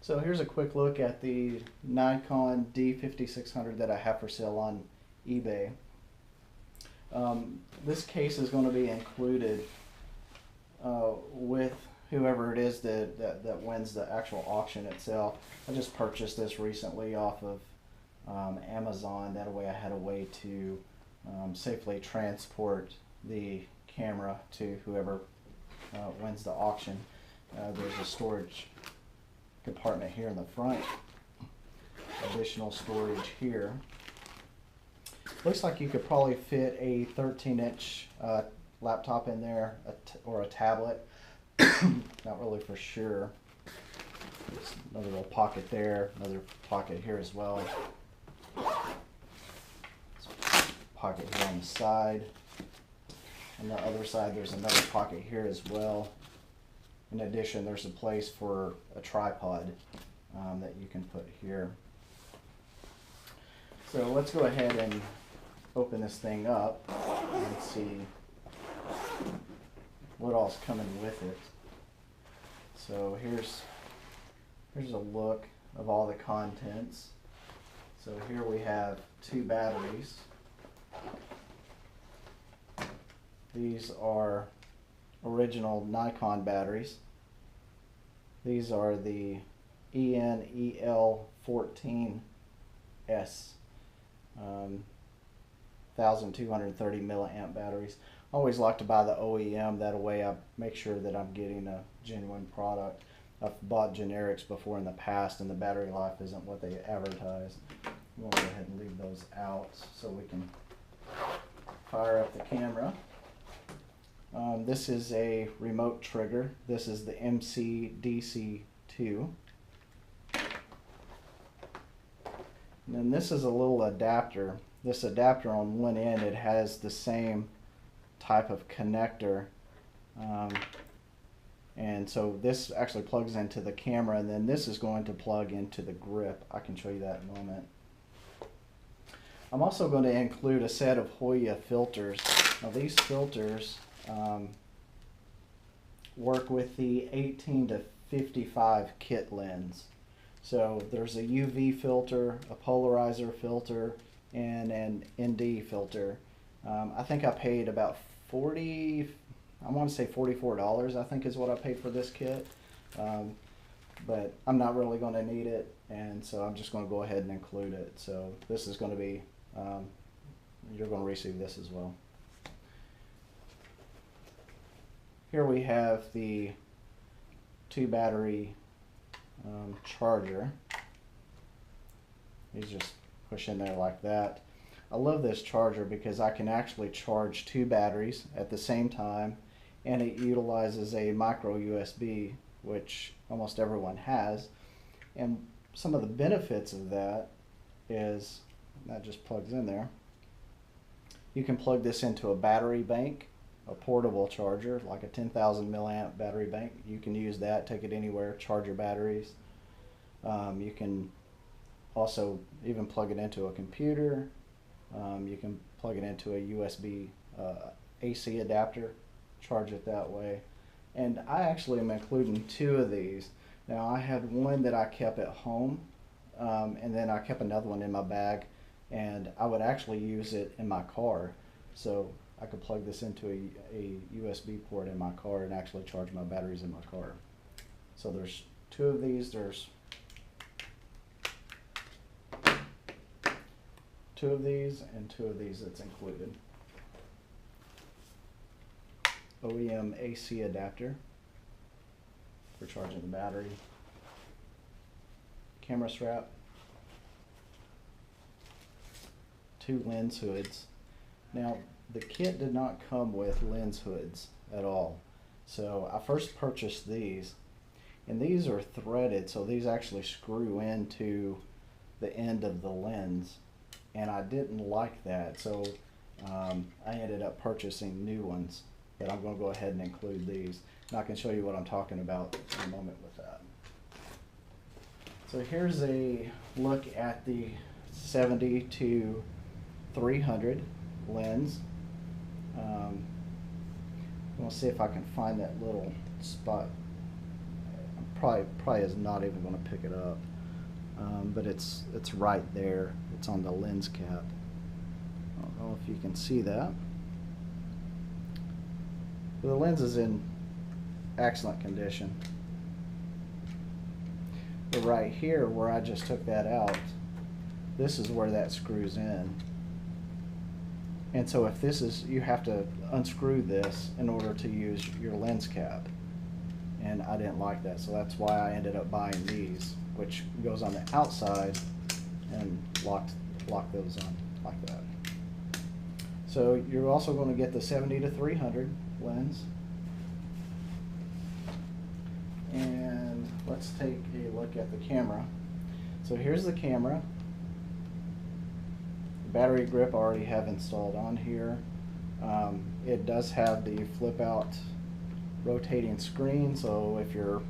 So here's a quick look at the Nikon D5600 that I have for sale on eBay. This case is going to be included with whoever it is that wins the actual auction itself. I just purchased this recently off of Amazon. That way I had a way to safely transport the camera to whoever wins the auction. There's a storage compartment here in the front, additional storage here. Looks like you could probably fit a 13-inch laptop in there, or a tablet. Not really for sure. There's another little pocket there, another pocket here as well. Pocket here on the side. On the other side there's another pocket here as well. In addition, there's a place for a tripod that you can put here. So let's go ahead and open this thing up and see what all's coming with it. So here's a look of all the contents. So here we have 2 batteries. These are original Nikon batteries. These are the ENEL14S 1230 milliamp batteries. I always like to buy the OEM, that way I make sure that I'm getting a genuine product. I've bought generics before in the past and the battery life isn't what they advertise. We'll go ahead and leave those out so we can fire up the camera. This is a remote trigger. This is the MCDC2. And then this is a little adapter. This adapter on one end, it has the same type of connector. And so this actually plugs into the camera, and then this is going to plug into the grip. I can show you that in a moment. I'm also going to include a set of Hoya filters. Now these filters work with the 18 to 55 kit lens. So there's a UV filter, a polarizer filter, and an ND filter. I think I paid about I want to say $44, I think is what I paid for this kit. But I'm not really going to need it, and so I'm just going to go ahead and include it. So this is going to be, you're going to receive this as well. Here we have the 2 battery charger. You just push in there like that. I love this charger because I can actually charge 2 batteries at the same time, and it utilizes a micro USB, which almost everyone has. And some of the benefits of that is that just plugs in there. You can plug this into a battery bank, a portable charger, like a 10,000 milliamp battery bank. You can use that, take it anywhere, charge your batteries. You can also even plug it into a computer. You can plug it into a USB AC adapter, charge it that way. And I actually am including 2 of these. Now I had one that I kept at home, and then I kept another one in my bag, and I would actually use it in my car. So I could plug this into a USB port in my car and actually charge my batteries in my car. So there's 2 of these. There's 2 of these and 2 of these that's included. OEM AC adapter for charging the battery. Camera strap. 2 lens hoods. Now the kit did not come with lens hoods at all. So I first purchased these, and these are threaded, so these actually screw into the end of the lens, and I didn't like that, so I ended up purchasing new ones, but I'm going to go ahead and include these, and I can show you what I'm talking about in a moment with that. So here's a look at the 70 to 300 lens. I'm going to see if I can find that little spot. I'm probably is not even going to pick it up, but it's right there. It's on the lens cap. I don't know if you can see that. But the lens is in excellent condition. But right here where I just took that out, this is where that screws in. And so if this is, you have to unscrew this in order to use your lens cap. And I didn't like that, so that's why I ended up buying these, which goes on the outside and lock those on like that. So you're also going to get the 70-300 lens. And let's take a look at the camera. So here's the camera. The battery grip I already have installed on here. It does have the flip out rotating screen, so if you're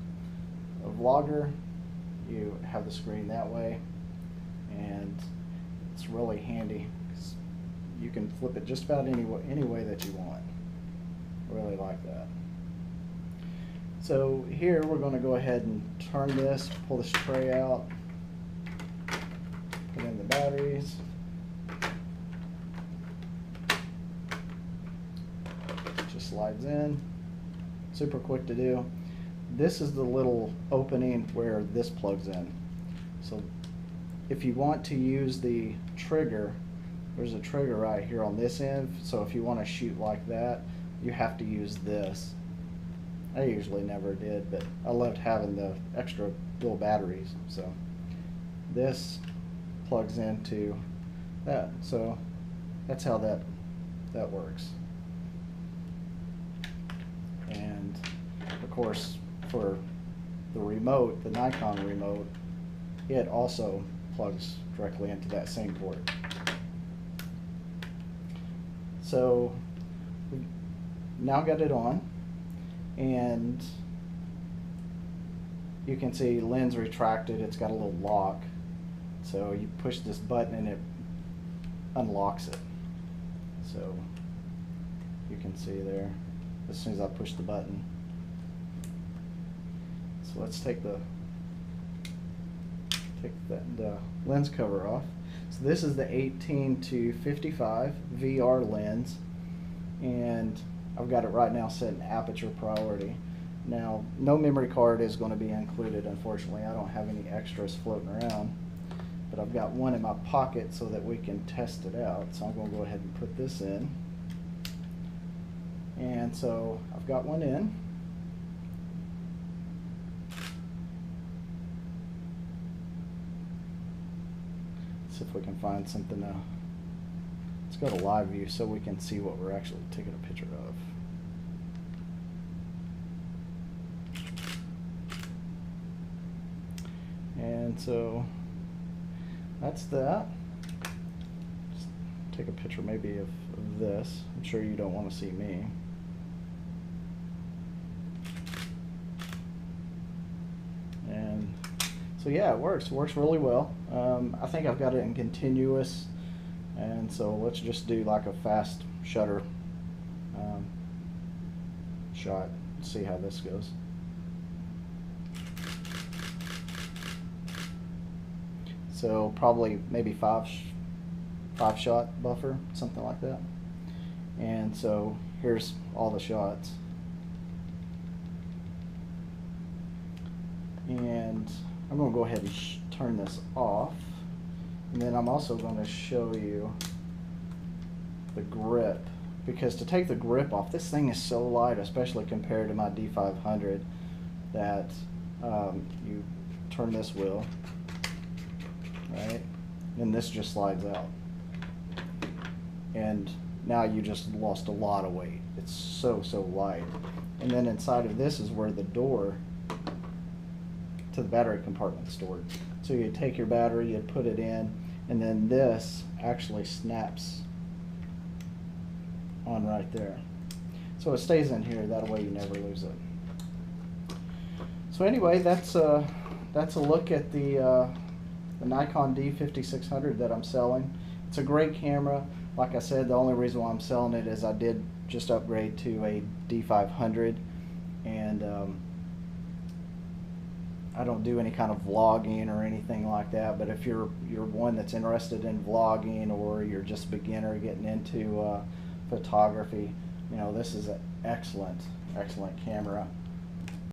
a vlogger, you have the screen that way, and it's really handy because you can flip it just about any way that you want. Really like that. So here we're going to go ahead and turn this, pull this tray out, put in the batteries. Just slides in. Super quick to do. This is the little opening where this plugs in. So if you want to use the trigger, there's a trigger right here on this end. So if you want to shoot like that, you have to use this. I usually never did, but I loved having the extra little batteries. So this plugs into that. So that's how that works. And of course, for the remote, the Nikon remote, it also plugs directly into that same port. So we've now got it on, and you can see lens retracted. It's got a little lock, so you push this button and it unlocks it. So you can see there as soon as I push the button. So let's take the lens cover off. So this is the 18-55 VR lens, and I've got it right now set in aperture priority. Now, no memory card is going to be included, unfortunately. I don't have any extras floating around, but I've got one in my pocket so that we can test it out. So I'm going to go ahead and put this in. And so I've got one in. See if we can find something. Let's go to live view so we can see what we're actually taking a picture of. And so that's that. Just take a picture maybe of this. I'm sure you don't want to see me. And so yeah, it works really well. I think I've got it in continuous, and so let's just do like a fast shutter shot. See how this goes. So probably maybe five shot buffer, something like that. And so here's all the shots. And I'm going to go ahead and turn this off, and then I'm also going to show you the grip, because to take the grip off, this thing is so light, especially compared to my D500, that you turn this wheel, right, and this just slides out, and now you just lost a lot of weight. It's so light. And then inside of this is where the door to the battery compartment stored. So you take your battery, you put it in, and then this actually snaps on right there. So it stays in here, that way you never lose it. So anyway, that's a look at the Nikon D5600 that I'm selling. It's a great camera. Like I said, the only reason why I'm selling it is I did just upgrade to a D500, and I don't do any kind of vlogging or anything like that, but if you're one that's interested in vlogging, or you're just a beginner getting into photography, you know, this is an excellent camera.